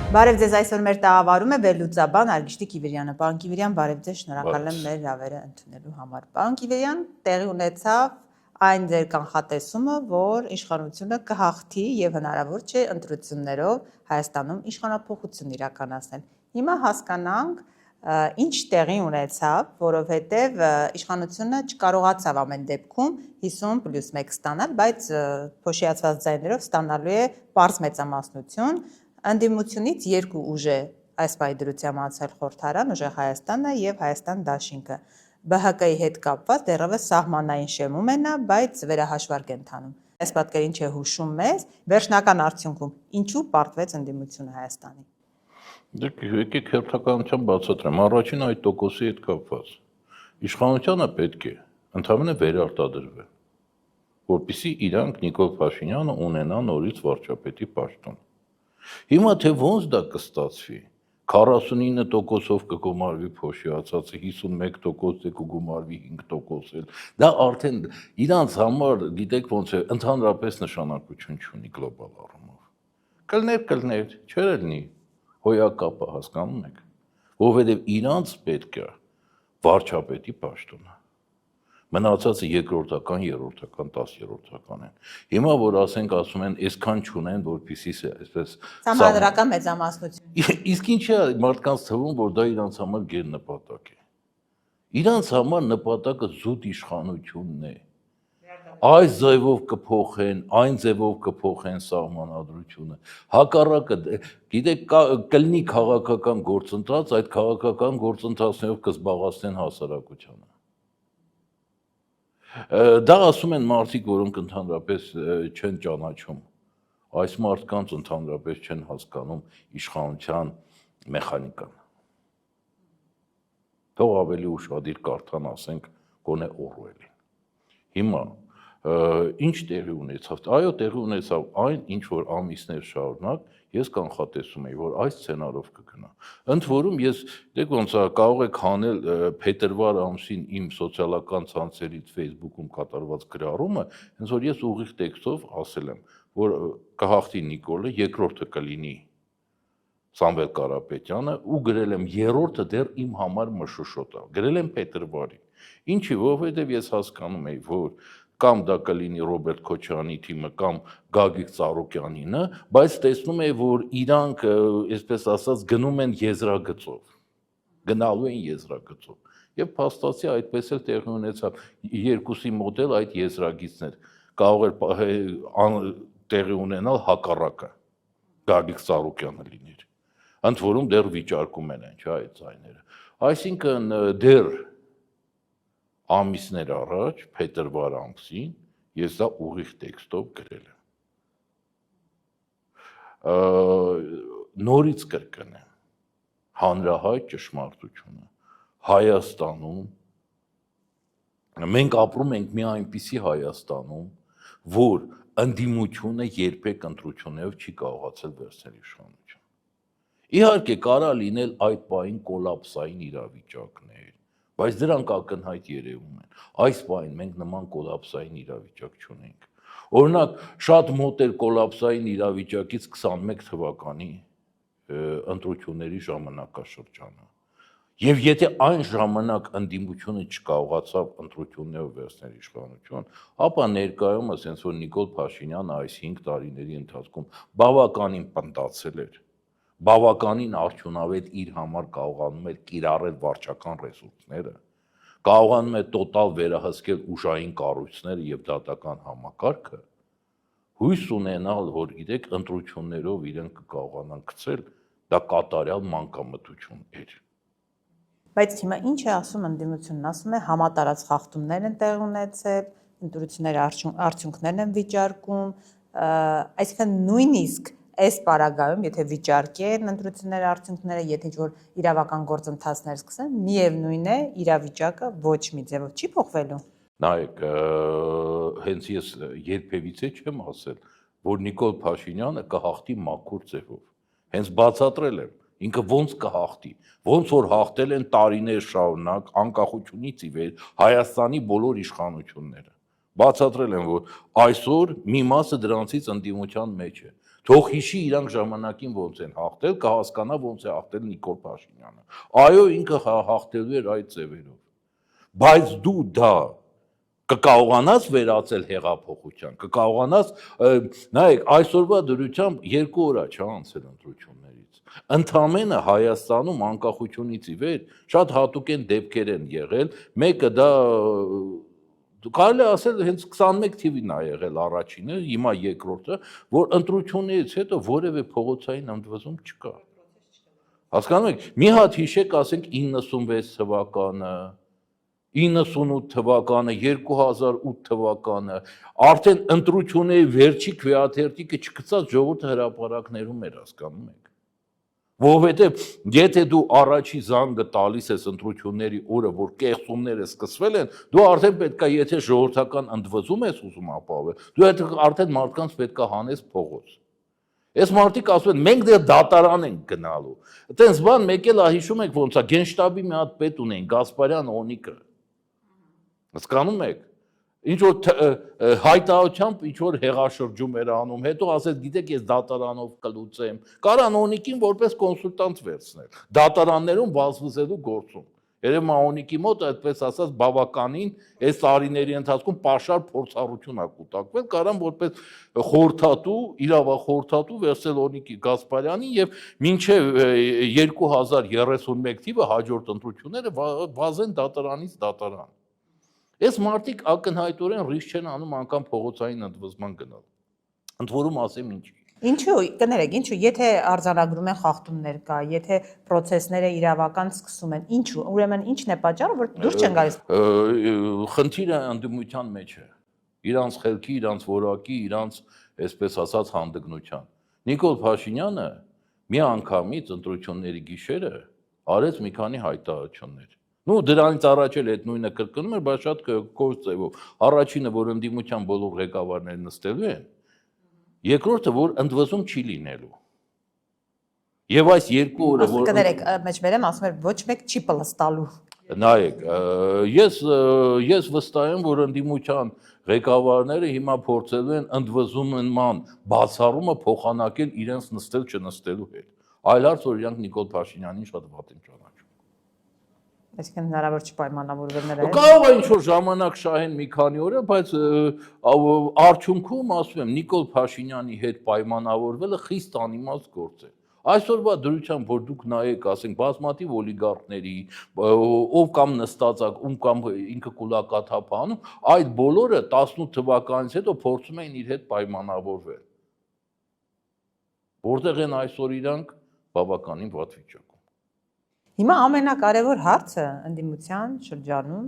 Բարև ձեզ, այսօր մեր տաղավարում է վերլուծաբան Արգիշտի Կիվիրյանը։ Պարոն Կիվիրյան, բարև ձեզ, շնորհակալ եմ մեր հրավերը ընդունելու համար։ Պարոն Կիվիրյան, տեղի ունեցավ այն ձեր կանխատեսումը, որ իշխանությունը կհաղթի եւ հնարավոր չէ ընտրություններով Հայաստանում իշխանափոխություն իրականացնել։ Հիմա հասկանանք, ինչ տեղի ունեցավ, որովհետեւ իշխանությունը չկարողացավ ամեն դեպքում 50+1 ստանալ, բայց փոշիացված ձայներով ստանալու է պարզ մեծամասնություն։ Ընդդիմությունից երկու ուժ է այս պայդրությամբ անցել խորհրդարան, ուժեղ Հայաստանը եւ Հայաստան դաշինքը։ ԲՀԿ-ի հետ կապված դեռևս սահմանային շեմում է նա, բայց վերահաշվարկ է ընթանում։ Այս պատկերին չէ հուշում մեզ, վերջնական արդյունքում ինչու պարտվեց ընդդիմությունը Հայաստանի։ Դեք եկեք հերթականությամբ բացատրեմ, առաջին այդ տոկոսի հետ կապված։ Իշխանությանը պետք է ընդհանրապես վերարտադրվել, որպեսզի իրանք Նիկոլ Փաշինյանը ունենա նորից վարչապետի պաշտոն։ Հիմա թե ոնց դա կստացվի, 49%-ով կգումարվի փոշիացածը, 51% կգումարվի 5% էլ, դա արդեն իրանց համար, գիտեք ոնց է, ընդհանրապես նշանակություն չունի գլոբալ առումով։ Կլներ, չէր լինի, հոյակապը հասկանում եք, որովհետև իրանց պետք է վարչապետի պաշտոնը։ Մնացածը երկրորդական, երրորդական, 10-րդական են։ Հիմա որ ասում են, այսքան չունեն, որպեսզի այսպես համադրական մեծամասնություն։ Իսկ ինչ է մարդկանց թվում, որ դա իրանց համար գերնպատակ է։ Իրանց համար նպատակը զուտ իշխանությունն է։ Այս ձևով կփոխեն, այն ձևով կփոխեն սահմանադրությունը։ Հակառակը, գիտեք, կլինի քաղաքական գործընթաց, այդ քաղաքական գործընթացներով կզբաղացնեն հասարակությանը։ Դա ասում են մարդիկ, որոնք ընդհանրապես չեն ճանաչում այս մարդկանց, ընդհանրապես չեն հասկանում իշխանության մեխանիկան։ Թող ավելի ուշադիր կարդան, ասենք, գոնե Օրուելին։ Հիմա ինչ տեղի ունեցավ։ Այո, տեղի ունեցավ այն, ինչ որ ամիսներ շարունակ ես կանխատեսում էի, որ այս սցենարով կգնա։ Ընդ որում ես դեք ոնց է կարող եք հանել փետրվար ամսին իմ սոցիալական ցանցերից Facebook-ում կատարված գրառումը, հենց որ ես ուղիղ տեքստով ասել եմ, որ կհաղթի Նիկոլը, երկրորդը կլինի Սամվել Կարապետյանը ու գրել եմ երրորդը դեռ իմ համար մշուշոտ է։ Գրել եմ փետրվարին։ Ինչի, որովհետև ես հասկանում էի, որ կամ դա կլինի Ռոբերտ Քոչարյանի թիմը կամ Գագիկ Ծառուկյանինը, բայց տեսնում էի, որ իրանք, այսպես ասած, գնում են եզրագծով, գնալու են եզրագծով։ Եվ փաստացի այդպես էլ տեղի ունեցավ, երկուսի մոտ էլ այդ եզրագիծներ կարող էր տեղի ունենալ հակառակը, Գագիկ Ծառուկյանը լիներ։ Ընդ որում դեռ վիճարկում են չէ այդ ձայները։ Այսինքն դեռ ամիսներ առաջ, փետրվար ամսին, ես դա ուղիղ տեքստով գրել եմ։ Նորից կրկնեմ, հանրահայտ ճշմարտությունը Հայաստանում, մենք ապրում ենք մի այնպիսի Հայաստանում, որ ընդդիմությունը երբեք ընտրություններով չի կարողացել վերցնել իշխանություն։ Իհարկե կարա լինել այդ պահին կոլապսային իրավիճակներ, բայց դրանք ակնհայտ երևում են։ Այս պահին մենք նման կոլապսային իրավիճակ չունենք։ Օրինակ, շատ մոտ էր կոլապսային իրավիճակից 21 թվականի ընտրությունների ժամանակաշրջանը։ Եվ եթե այն ժամանակ ընդդիմությունը չկարողացավ ընտրություններով վերցնել իշխանություն, ապա ներկայումս հենց որ Նիկոլ Փաշինյանը այս 5 տարիների ընթացքում բավականին պնդացել էր, բավականին արդյունավետ իր համար կարողանում էր կիրառել վարչական ռեսուրսները, կարողանում է տոտալ վերահսկել ուժային կառույցները եւ դատական համակարգը, հույս ունենալ, որ գիտեք, ընտրություններով իրենք կկարողանան գցել, դա կատարյալ մանկամտություն էր։ Բայց հիմա ինչ է ասում ընդդիմությունն, ասում է համատարած խախտումներ են տեղի ունեցել, ընտրությունների արդյունքներն են վիճարկում, այսինքն նույնիսկ այս պարագայում, եթե վիճարկեն ընտրությունների արդյունքները, եթե ինչ-որ իրավական գործընթացներ սկսեն, միևնույն է իրավիճակը ոչ մի ձևով չի փոխվելու։ Նայեք, հենց ես երբևիցե չեմ ասել, որ Նիկոլ Փաշինյանը կհաղթի մաքուր ձևով։ Հենց բացատրել եմ, ինքը ոնց կհաղթի, ոնց որ հաղթել են տարիներ շարունակ անկախությունից ի վեր Հայաստանի բոլոր իշխանությունները։ Բացատրել եմ, որ այսօր մի մասը դրանցից ընդդիմության մեջ է։ Թող հիշի իրանք ժամանակին ոնց են հաղթել, կհասկանա ոնց է հաղթել Նիկոլ Փաշինյանը։ Այո, ինքը հաղթելու էր այդ ձևերով։ Բայց դու դա կկարողանաս վերածել հեղափոխության, կկարողանաս, նայեք, այսօրվա դրությամբ 2 օր է անցել ընտրություններից։ Ընդամենը Հայաստանում անկախությունից ի վեր շատ հատուկ են դեպքեր են եղել, մեկը դա կարելի է ասել հենց 21 թիվին է եղել առաջինը, հիմա երկրորդը, որ ընտրություններից հետո որևէ փողոցային ընդվզում չկա։ Հասկանում եք, մի հատ հիշեք, ասենք 96 թվականը, 98 թվականը, 2008 թվականը, արդեն ընտրությունների վերջի քվեաթերթիկը չգցած ժողովուրդը հրապարակներում էր, հասկանում եք։ Որովհետև եթե դու առաջի զանգը տալիս ես ընտրությունների օրը, որ կեղծումները սկսվել են, դու արդեն պետք է, եթե ժողովրդական ընդվզում ես ուզում ապահովել, դու արդեն մարդկանց պետք է հանես փողոց։ Այս մարդիկ ասում են, մենք դեռ դատարան ենք գնալու։ Այտենց բան մեկ էլ հիշում եք ոնց է, գենշտաբի մի հատ պետ ունեն, Գասպարյան Օնիկը։ Հասկանում եք։ Ինչ որ հայտարարությամբ ինչ որ հեղաշրջում էր անում, հետո ասեց, գիտեք, ես դատարանով կլուծեմ։ Կարան Օնիկին որպես կոնսուլտանտ վերցնել, դատարաններում վազվզելու գործում։ Երևի Օնիկի մոտ այդպես ասած բավականին այս տարիների ընթացքում պաշար փորձառություն ա կուտակվել, կարան որպես խորհրդատու, իրավախորհրդատու վերցնել Օնիկի Գասպարյանին եւ մինչեւ 2031 թիվը հաջորդ ընտրությունները վազեն դատարանից դատարան։ Այս մարդիկ ակնհայտորեն ռիսկ չեն անում անգամ փողոցային ընդվզման գնալ։ Ընդ որում ասեմ ինչի։ Ինչու, կներեք, ինչու, եթե արձանագրում են խախտումներ կա, եթե process-ները իրավական սկսում են, ինչու, ուրեմն ինչն է պատճառը, որ դուրս չեն գալիս։ Խնդիրը ընդդիմության մեջ է։ Իրանց խելքի, իրանց որակի, իրանց, այսպես ասած, հանդգնության։ Նիկոլ Փաշինյանը մի անգամից ընտրությունների գիշերը արեց մի քանի հայտարարություններ։ Ну դրանից առաջ էլ այդ նույնը կրկնում էր, բայց շատ կոշտ ձևով։ Առաջինը, որ ընդդիմության բոլոր ղեկավարները նստելու են, երկրորդը, որ ընդվզում չի լինելու։ Եվ այս 2 օրը, որ կներեք, մեջբերեմ ասում էր ոչ մեկ չի պլստալու։ Նայեք, ես վստահ եմ, որ ընդդիմության ղեկավարները հիմա փորձելու են ընդվզումման բացառումը փոխանակել իրենց նստել չնստելու հետ։ Այլ հարց, որ իրանք Նիկոլ Փաշինյանին շատ վատ են ճանաչում։ Այսինքն հնարավոր չպայմանավորվել նրա հետ։ Կարող է ինչ-որ ժամանակ շահեն մի քանի օր, բայց արդյունքում ասում եմ Նիկոլ Փաշինյանի հետ պայմանավորվելը խիստ անիմաստ գործ է։ Այսօրվա դրությամբ, որ դուք նայեք, ասենք, բազմաթիվ օլիգարխների, ով կամ նստած է, ում կամ ինքը կուլակաթափ անում, այդ բոլորը 18 թվականից հետո փորձում էին իր հետ պայմանավորվել։ Որտեղ են այսօր իրանք բավականին վատ վիճակում։ Հիմա ամենակարևոր հարցը ընդդիմության շրջանում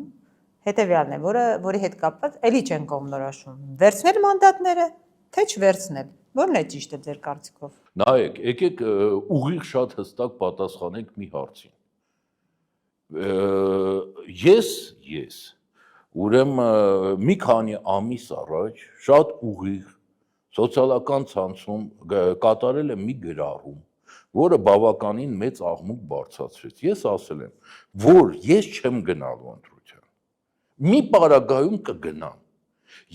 հետևյալն է, որի հետ կապված էլի չեն կողմնորոշում։ Վերցնել մանդատները, թե չվերցնել։ Որն է ճիշտը ձեր կարծիքով։ Նայեք, եկեք ուղիղ շատ հստակ պատասխանենք մի հարցին։ Ես ուրեմն մի քանի ամիս առաջ շատ ուղիղ սոցիալական ցանցում կատարել եմ մի գրառում, որը բավականին մեծ աղմուկ բարձրացրեց։ Ես ասել եմ, որ ես չեմ գնալու ընտրության։ Մի պարագայում կգնամ։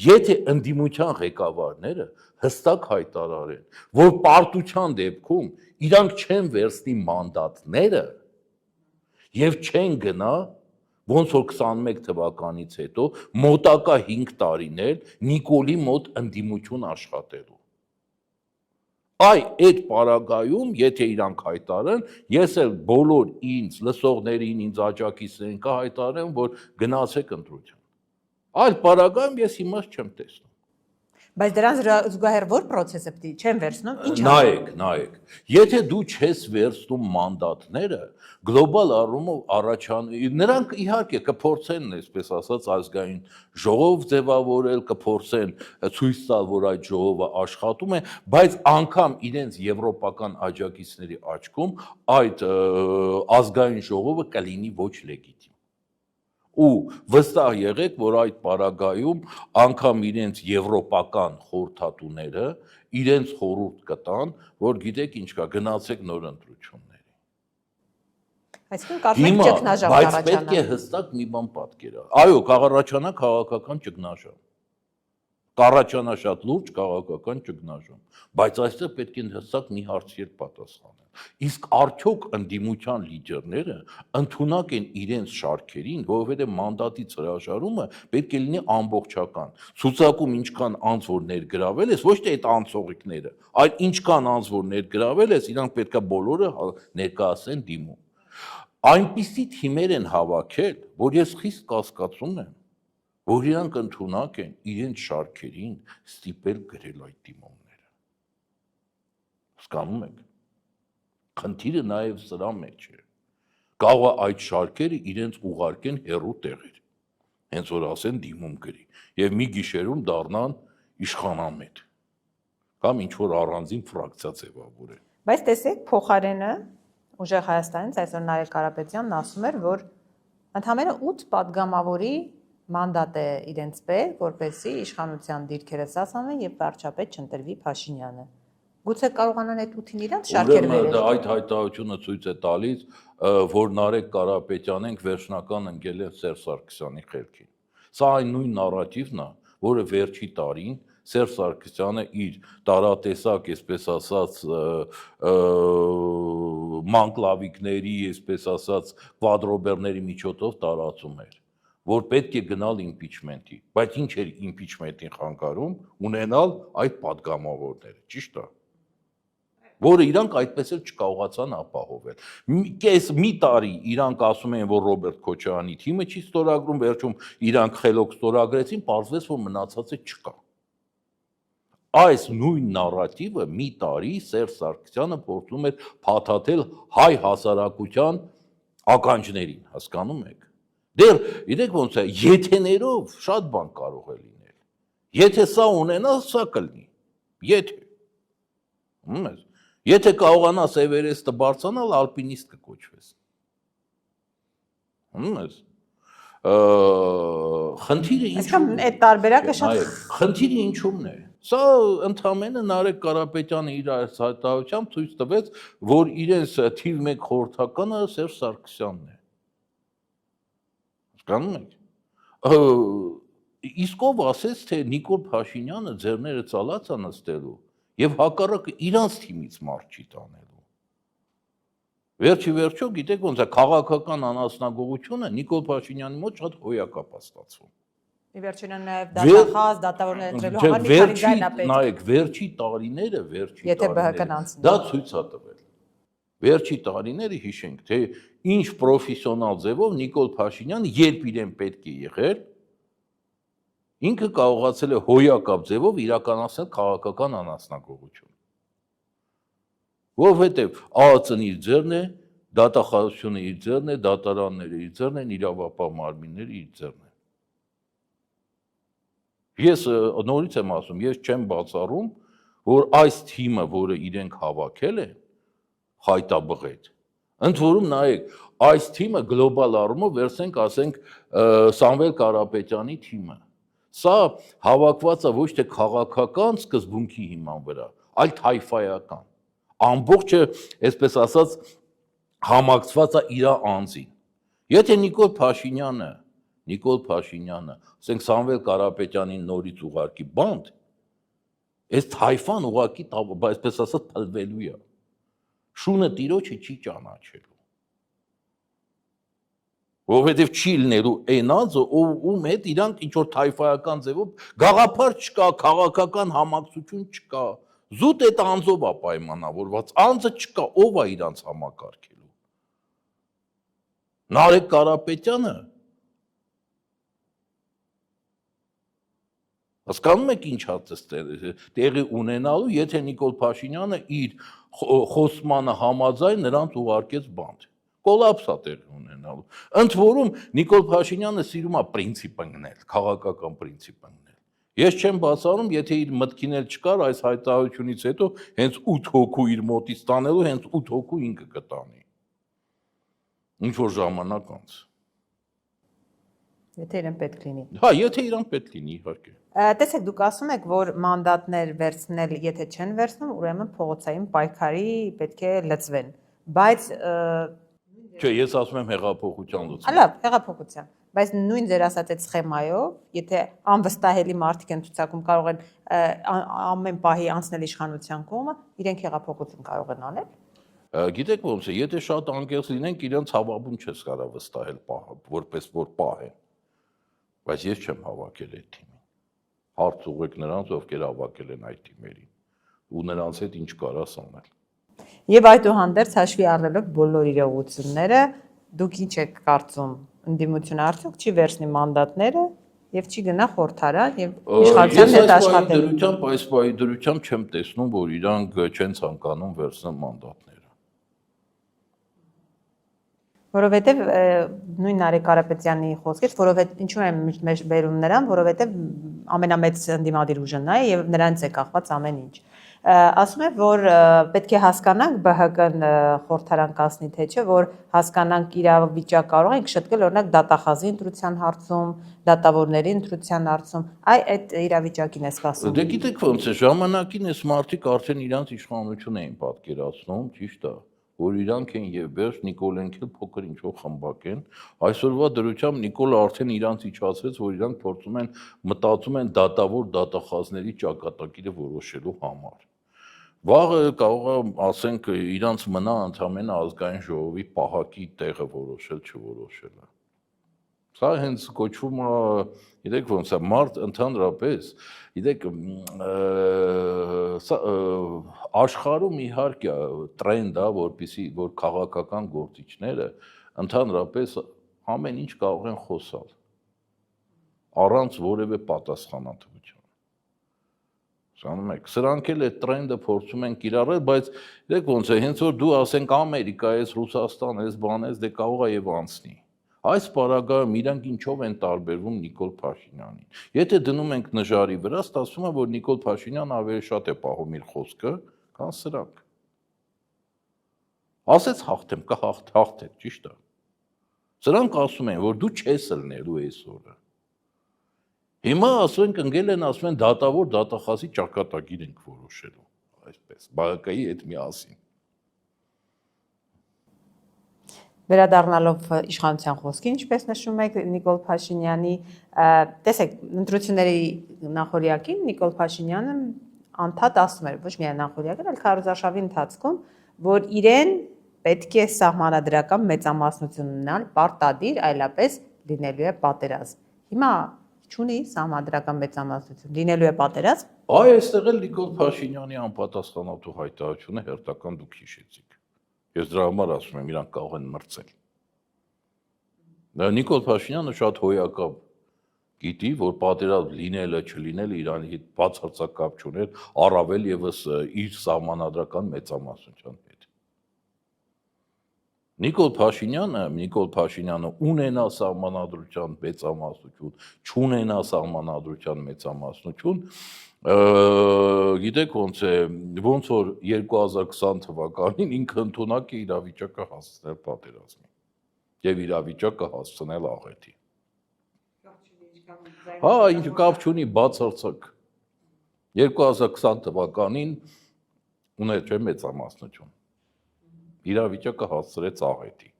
Եթե ընդդիմության ղեկավարները հստակ հայտարարեն, որ պարտության դեպքում իրանք չեն վերցնի մանդատները եւ չեն գնա, ոնց որ 21 թվականից հետո մոտակա 5 տարիներ Նիկոլի մոտ ընդդիմություն աշխատելու։ Այդ պարագայում, եթե իրանք հայտարարեն, ես էլ բոլոր ինձ լսողներին, ինձ աջակիցներին կհայտարարեմ, որ գնացեք ընտրության։ Այլ պարագայում ես իմաստ չեմ տեսնում։ Բայց դրան զուգահեռ որ process-ը պետք է չեն վերցնում, ինչ նայեք, եթե դու չես վերցնում մանդատները, գլոբալ առումով առաջանում, նրանք իհարկե կփորձեն, այսպես ասած, ազգային ժողով ձևավորել, կփորձեն ցույց տալ, որ այդ ժողովը աշխատում է, բայց անգամ իրենց եվրոպական աջակիցների աչքում այդ ազգային ժողովը կլինի ոչ լեգիտիմ։ Ու վստահ եղեք, որ այդ պարագայում անգամ իրենց եվրոպական խորհրդատուները իրենց խորհուրդ կտան, որ գիտեք ինչ կա, գնացեք նոր ընտրությունների։ Այսինքն կարծում եք ճգնաժամ կառաջանա։ Բայց պետք է հստակ մի բան պատկերացնել։ Այո, կառաջանա քաղաքական ճգնաժամ։ Կառաջանա շատ լուրջ քաղաքական ճգնաժամ, բայց այստեղ պետք է հստակ մի հարցի պատասխանել։ Իսկ արդյոք ընդդիմության լիդերները ընդունակ են իրենց շարքերին, որովհետև մանդատից հրաժարումը պետք է լինի ամբողջական։ Ցուցակում ինչքան անձ որ ներգրավել ես, ոչ թե այդ անցողիկները, այլ ինչքան անձ որ ներգրավել ես, իրանք պետք է բոլորը ներկայացնեն դիմում։ Այնպիսի թիմեր են հավաքել, որ ես խիստ կասկածում եմ, որ իրանք ընդունակ են իրենց շարքերին ստիպել գրել այդ դիմումները։ Հասկանում եք։ Խնդիրը նաև սրա մեջ է։ Կարող է այդ շարքերը իրենց ուղարկեն հեռու տեղեր, հենց որ ասեն դիմում գրի, եւ մի գիշերում դառնան իշխանամետ, կամ ինչ-որ առանձին ֆրակցիա ձևավորեն։ Բայց տեսեք, փոխարենը ուժեղ Հայաստանից այսօր Նարեկ Կարապետյանն ասում էր, որ ընդամենը 8 падգամավորի մանդատ է իրենց պետք, որպեսզի իշխանության դիրքերը սասանեն եւ վարչապետ չընտրվի Փաշինյանը։ Գուցե կարողանան այդ 8-ին իրանց շարքեր վերել։ Ուրեմն այդ հայտարարությունը ցույց է տալիս, որ Նարեկ Կարապետյանենք վերջնական ընկել է Սերժ Սարգսյանի խելքին։ Սա այն նույն նարատիվն է, որը վերջի տարին Սերժ Սարգսյանը իր տարատեսակ, այսպես ասած, մանկլավիկների, այսպես ասած, կվադրոբերների միջոցով տարածում էր, որ պետք է գնալ իմպիչմենտի, բայց ինչ էր իմպիչմենտին խանգարում, ունենալ այդ падգամավորները, ճիշտ է։ Որը իրանք այդպես էլ չկարողացան ապահովել։ Մի տարի իրանք ասում են, որ Ռոբերտ Քոչարյանի թիմը չի ստորագրում, վերջում իրանք խելոք ստորագրեցին, պարզվեց, որ մնացածը չկա։ Այս նույն նարատիվը մի տարի Սերժ Սարգսյանը փորձում էր փաթաթել հայ հասարակության ականջներին, հասկանում եք։ Դեռ գիտեք ոնց է, եթեներով շատ բան կարող է լինել։ Եթե սա ունենա, սա կլինի։ Եթե կարողանաս Էվերեստը բարձրանալ, ալպինիստ կկոչվես։ Խնդիրը ինչու՞մն է։ Այդ տարբերակը շատ խնդիրը ինչու՞մն է։ Սա ընդհանրապես Նարեկ Կարապետյանը իր հայտարարությամբ ցույց տվեց, որ իրենց թիվ 1 խորհրդականը Սերժ Սարգսյանն է։ Հասկանում եք։ Իսկ ով ասեց, թե Նիկոլ Փաշինյանը ձեռները ծալած է նստելու եւ հակառակը իրանց թիմից մարդ չի տանելու։ Վերջի վերջո, գիտեք ոնց է, քաղաքական անասնագողությունը Նիկոլ Փաշինյանի մոտ շատ հոյակապ է ստացվում։ Ի վերջինը նաև դատախազ, դատավորներ ընտրելու համար մի քանի ձայն է պետք։ Նայեք, վերջի տարիները, Եթե ԲՀԿ-ն անցնի։ դա ցույց է տվել։ Վերջի տարիները հիշենք, թե ինչ պրոֆեսիոնալ ձևով Նիկոլ Փաշինյանը, երբ իրեն պետք է եղել, ինքը կարողացել է հոյակապ ձևով իրականացնել քաղաքական անասնագողություն։ Որովհետև ԱԱԾ-ն իր ձեռն է, դատախազությունը իր ձեռն է, դատարանները իր ձեռն են, իրավապահ մարմինները իր ձեռն են։ Ես նորից եմ ասում, ես չեմ բացառում, որ այս թիմը, որը իրենք հավաքել են, խայտաբղետ, ընդ որում նայեք, այս թիմը գլոբալ առումով վերցնենք, ասենք, Սամվել Կարապետյանի թիմը։ Սա հավաքված է ոչ թե քաղաքական սկզբունքի հիման վրա, այլ թայֆայական։ Ամբողջը, այսպես ասած, համակցված է իր անձին։ Եթե Նիկոլ Փաշինյանը, ասենք Սամվել Կարապետյանին նորից ուղարկի բանդ, այս թայֆան ուղարկի, այսպես ասած, փլվելու է։ Շունը տիրոջը չի ճանաչելու։ Որովհետև չի լինելու այն անձը, ում հետ իրանք ինչ-որ թայֆայական ձևով գաղափար չկա, քաղաքական համակցություն չկա, զուտ այդ անձով է պայմանավորված, անձը չկա, ով է իրանց համակարգելու։ Նարեկ Կարապետյանը, հասկանում եք ինչ տեղի ունենալու, եթե Նիկոլ Փաշինյանը իր խոսմանը համաձայն նրանց ուղարկեց բանդ։ Կոլապս է տեղի ունենալու։ Ընդ որում Նիկոլ Փաշինյանը սիրում է պրինցիպ ընկնել, քաղաքական պրինցիպ ընկնել։ Ես չեմ բացառում, եթե իր մտքին էլ չկար այս հայտարարությունից հետո հենց 8 հոգու իր մոտից տանելու, հենց 8 հոգու ինքը կտանի։ Ինչ որ ժամանակ անց։ Եթե իրեն պետք լինի։ Հա, եթե իրան պետք լինի, իհարկե։ Տեսեք, դուք ասում եք, որ մանդատներ վերցնել, եթե չեն վերցնում, ուրեմն փողոցային պայքարի պետք է լծվեն։ Բայց Չէ, ես ասում եմ հեղափոխության լուծում։ Լավ, հեղափոխության։ բայց նույն ձեր ասած այդ սխեմայով, եթե անվստահելի մարդիկ են ցուցակում կարող են ամեն պահի անցնել իշխանության կողմը, իրենք հեղափոխություն կարող են անել։ Գիտեք ոնց է, եթե շատ անկեղծ լինենք, իրենց հավաբուն չես կարող վստահել որպես որ պահեն։ Բայց ես չեմ հավաքել այդ թիմին։ Հարց ուղեք նրանց, ովքեր հավաքել են այդ թիմերին, ու նրանց հետ ինչ կարաս անել։ Եվ այդուհանդերձ հաշվի առնելով բոլոր իրողությունները, դուք ինչ եք կարծում, ընդդիմությունը արդյոք չի վերցնի մանդատները եւ չի գնա խորհրդարան եւ իշխանության հետ աշխատել։ Այս պայդրությամբ չեմ տեսնում, որ իրանք չեն ցանկանում վերցնել մանդատները։ Որովհետեւ նույն Նարեկ Կարապետյանի խոսքից, որովհետեւ ինչու եմ մեջ բերում նրան, որովհետեւ ամենամեծ ընդդիմադիր ուժը նա է եւ նրանց է կախված ամեն ինչ։ Ասում է, որ պետք է հասկանանք ԲՀԿ-ն խորհրդարան կազմի թե չէ, որ հասկանանք իրավիճակ կարող ենք շտկել օրինակ դատախազի ընտրության հարցում, դատավորների ընտրության հարցում, այդ իրավիճակին է սպասում։ Դե գիտեք ոնց է, ժամանակին այս մարդիկ արդեն իրանց իշխանություն էին պատկերացնում, ճիշտ է, որ իրանք են եւ վերջ Նիկոլենք էլ փոքր ինչով խմբակ են։ Այսօրվա դրությամբ Նիկոլը արդեն իրանց իջացրեց, որ իրանք փորձում են մտածում են դատավոր դատախազների ճակատագիրը որոշելու համար։ Վաղը կարող է, ասենք, իրանց մնա ընդհանրապես ազգային ժողովի պահակի տեղը որոշել, չորոշելը։ Սա հենց կոչվում է, գիտեք ոնց է, մարդ ընդհանրապես, գիտեք, աշխարհում իհարկե տրենդ է, որ քաղաքական գործիչները ընդհանրապես ամեն ինչ կարող են խոսալ առանց որևէ պատասխանատվության։ Սանում եք, սրանք էլ այդ տրենդը փորձում են կիրառել, բայց գիտեք ոնց է, հենց որ դու ասենք Ամերիկա ես, Ռուսաստան ես, բան ես, դե կարող է եւ անցնի։ Այս պարագայում իրանք ինչով են տարբերվում Նիկոլ Փաշինյանին։ Եթե դնում ենք նժարի վրա, ստացվում է, որ Նիկոլ Փաշինյանը ավելի շատ է պահում իր խոսքը, քան սրանք։ Ասեց հաղթեմ, հաղթեք, ճիշտ է։ Սրանք ասում են, որ դու չես լնելու այսօրը։ Հիմա ասում ենք ընկել են, ասում են դատավոր դատախազի ճակատագիր ենք որոշելու, այսպես, ԲՀԿ-ի հետ միասին։ Վերադառնալով իշխանության խոսքին, ինչպես նշում եք Նիկոլ Փաշինյանի, տեսեք, ընտրությունների նախօրյակին Նիկոլ Փաշինյանը անդադ ասում էր, ոչ միայն նախօրյակին, այլ քարոզարշավի ընթացքում, որ իրեն պետք է սահմանադրական մեծամասնություն ունենալ պարտադիր, այլապես լինելու է պատերազմ։ Հիմա չունի սահմանադրական մեծամասնություն, լինելու է պատերազմ։ Այ այստեղ էլ Նիկոլ Փաշինյանի անպատասխանատու հայտարարությունը հերթական դուք հիշեցիք։ Ես դրա համար ասում եմ, իրանք կարող են մրցել։ Նիկոլ Փաշինյանը շատ հոյակապ գիտի, որ պատերազմ լինելը, չլինելը Իրանի հետ բացարձակ կապ չուներ, առավել եւս իր սահմանադրական մեծամասնության հետ։ Նիկոլ Փաշինյանը ունենա սահմանադրության մեծամասնություն, չունենա սահմանադրության մեծամասնություն, գիտեք ոնց է, ոնց որ 2020 թվականին ինքը ընդունակ է իրավիճակը հասցնել պատերազմի եւ իրավիճակը հասցնել աղետի։ Հա, ինչ կապ չունի բացարձակ 2020 թվականին ուներ չէ մեծամասնություն։ Իրավիճակը հասցրեց աղետի։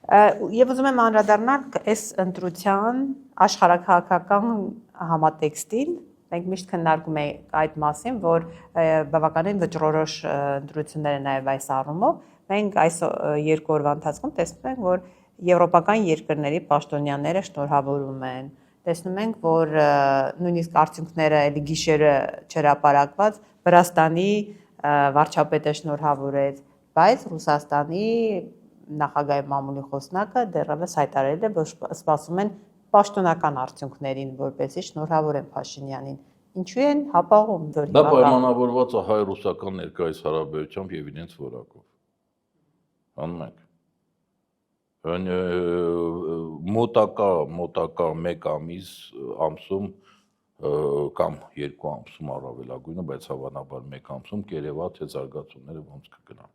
Եվ ուզում եմ անդրադառնալ այս ընտրության աշխարհաքաղաքական համատեքստին, մենք միշտ քննարկում ենք այդ մասին, որ բավականին վճռորոշ ընտրություններ են նաև այս առումով, մենք այս երկու օրվա ընթացքում տեսնում ենք, որ եվրոպական երկրների պաշտոնյաները շնորհավորում են, տեսնում ենք, որ նույնիսկ արդյունքները էլի գիշերը չհրապարակված Վրաստանի վարչապետը շնորհավորեց, բայց Ռուսաստանի նախագահի մամուլի խոսնակը դեռևս հայտարարել է, որ սպասում են պաշտոնական արդյունքներին, որպեսզի շնորհավորեն Փաշինյանին։ Ինչու են հապաղում, որ դա պայմանավորված է հայ-ռուսական ներկայիս հարաբերությամբ եւ իրենց որակով։ Անում եք։ Մոտակա 1 ամսում կամ 2 ամսում առավելագույնը, բայց հավանաբար 1 ամսում կերևա թե զարգացումները ոնց կգնան։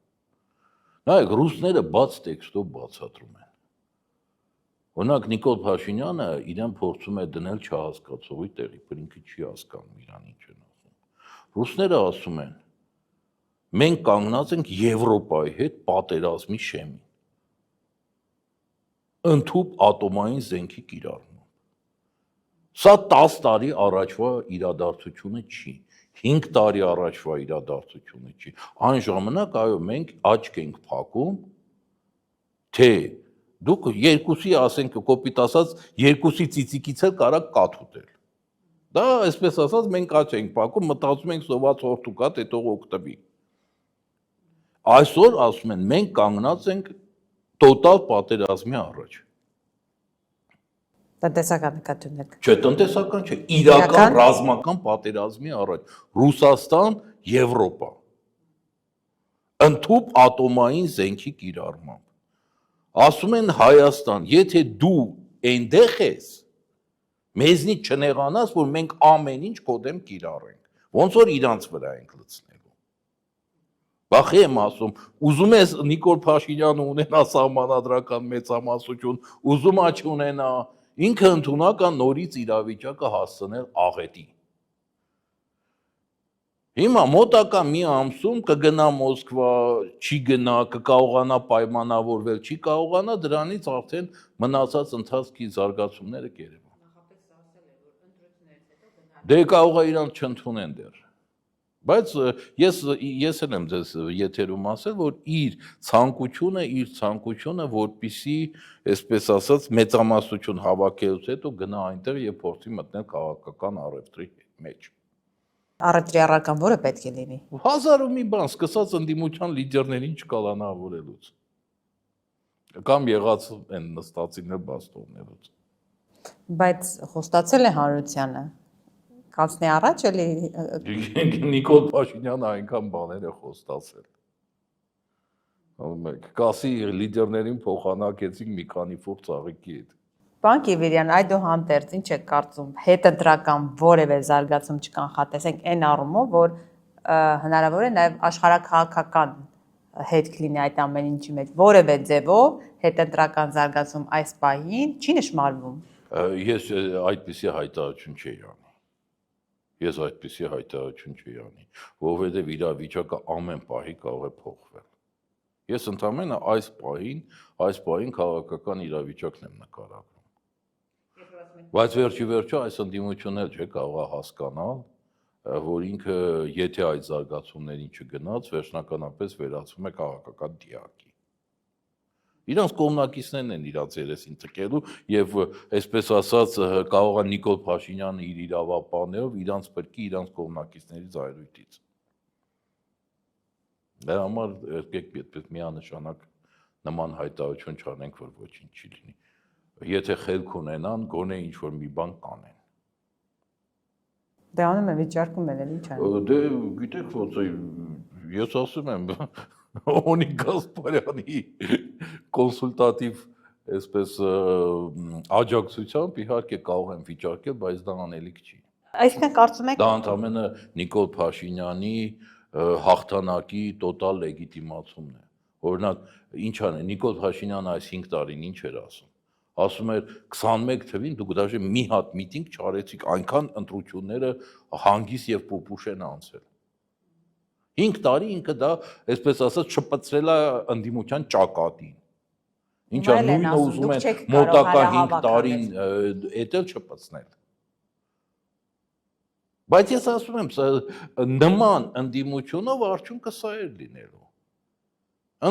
Նայեք, ռուսները բաց տեքստով բացատրում են։ Օրինակ Նիկոլ Փաշինյանը իրեն փորձում է դնել չհասկացողի տեղի, որ ինքը չի հասկանում իրան ինչ են ասում։ Ռուսները ասում են. մենք կանգնած ենք Եվրոպայի հետ պատերազմի շեմին։ ընդհուպ ատոմային զենքի կիրառում։ Սա 10 տարի առաջվա իրադարձությունը չի, 5 տարի առաջվա իրադարձությունը չի։ Այն ժամանակ այո մենք աչք ենք փակում, թե դուք երկուսի, ասենք կոպիտ ասած, երկուսի ծիծիկից էլ կարաք կաթ ուտել։ Դա այսպես ասած մենք աչք ենք փակում, մտածում ենք սոված հորթուկ է, թե թող օգտվի։ Այսօր ասում են մենք կանգնած ենք տոտալ պատերազմի առաջ։ Տնտեսական նկատունակ։ Չէ, տնտեսական չէ, իրական ռազմական պատերազմի առաջ։ Ռուսաստան, Եվրոպա։ Ընդհուպ ատոմային զենքի կիրառմամբ։ Ասում են Հայաստան, եթե դու այնտեղ ես, մեզնից չնեղանաս, որ մենք ամեն ինչ քո դեմ կիրառենք, ոնց որ իրանց վրա ենք լցնելու։ Բախի եմ ասում, ուզում ես Նիկոլ Փաշինյանը ունենա սահմանադրական մեծամասնություն, ուզում է չունենա, ինքը ընդունակ է նորից իրավիճակը հասցնել աղետի։ Հիմա մոտակա մի ամսում կգնա Մոսկվա, չի գնա, կկարողանա պայմանավորվել, չի կարողանա, դրանից արդեն մնացած ընթացքի զարգացումները կերևան։ Դե կարող է իրանք չընդունեն դեռ։ Բայց ես էլ եմ ձեզ եթերում ասել, որ իր ցանկությունը, որպիսի, այսպես ասած, մեծամասնություն հավաքելուց հետո գնա այնտեղ եւ փորձի մտնել քաղաքական առևտրի մեջ։ Առևտրիառական որը պետք է լինի։ Հազար ու մի բան, սկսած ընդդիմության լիդերներին չկալանավորելուց։ Կամ եղած են նստածիներ բաստոններուց։ Բայց խոստացել է հանրությանը։ Կանցնի առաջ էլի Նիկոլ Փաշինյանը այնքան բաներ է խոստացել։ Կասի լիդերներին փոխանակեցինք մի քանի ֆուր ծաղիկի հետ։ Պարոն Կիվիրյան, այդուհանդերձ ինչ եք կարծում, հետընտրական որևէ զարգացում չկանխատեսենք այն առումով, որ հնարավոր է նաև աշխարհաքաղաքական հետք լինի այդ ամեն ինչի մեջ, որևէ ձևով հետընտրական զարգացում այս պահին չի նշмарվում։ Ես այդպիսի հայտարարություն չէի անի, որովհետև իրավիճակը ամեն պահի կարող է փոխվել։ Ես ընդամենը այս պահին քաղաքական իրավիճակն եմ նկարագրում։ Բայց վերջիվերջո այս ընդդիմությունն էլ չէ կարող է հասկանալ, որ ինքը եթե այդ զարգացումներին չգնաց, վերջնականապես վերածվում է քաղաքական դիակի։ Իրանց կողմնակիցներն են իրաց երեսին թքելու եւ այսպես ասած կարող է Նիկոլ Փաշինյանը իր իրավապահներով իրանց բրկի իրանց կողմնակիցների զայրույթից։ Դրա համար եկեք այդպես միանշանակ նման հայտարարություն չանենք, որ ոչինչ չի լինի։ Եթե խելք ունենան, գոնե ինչ-որ մի բան կանեն։ Դե անում է վիճարկում են, էլ ինչ ան։ Դե գիտեք ոնց է, ես ասում եմ, Օնիկ Գասպարյանի կոնսուլտատիվ այսպես աջակցությամբ իհարկե կարող են վիճարկել, բայց դա անելիք չի։ Այսինքն կարծում եք Դա ընդամենը Նիկոլ Փաշինյանի հաղթանակի տոտալ լեգիտիմացումն է։ Օրինակ, ինչ անը Նիկոլ Փաշինյանը այս 5 տարին ինչ էր ասում։ Ասում էր 21 թվին դուք դաժե մի հատ միտինգ չարեցիք, այնքան ընտրությունները հանգիստ եւ պուպուշ են անցել։ 5 տարի ինքը դա, այսպես ասած, շպցրել է ընդդիմության ճակատին։ Ինչա նույնը ուզում են մոտակա 5 տարին էտել չպցնել։ Բայց ես ասում եմ, նման ընդդիմությունով արդյունքը սա էր լինելու։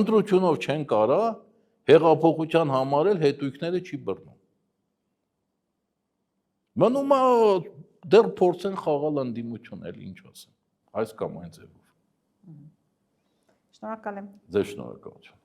Ընտրությունով չեն կարա հեղափոխության համարել հետույքները չի բռնում։ Մնում է դեռ փորձեն խաղալ ընդդիմություն, էլ ինչ ասեմ, այս կամ այն ձևով։ Շնորհակալ եմ։ Ձեզ շնորհակալություն։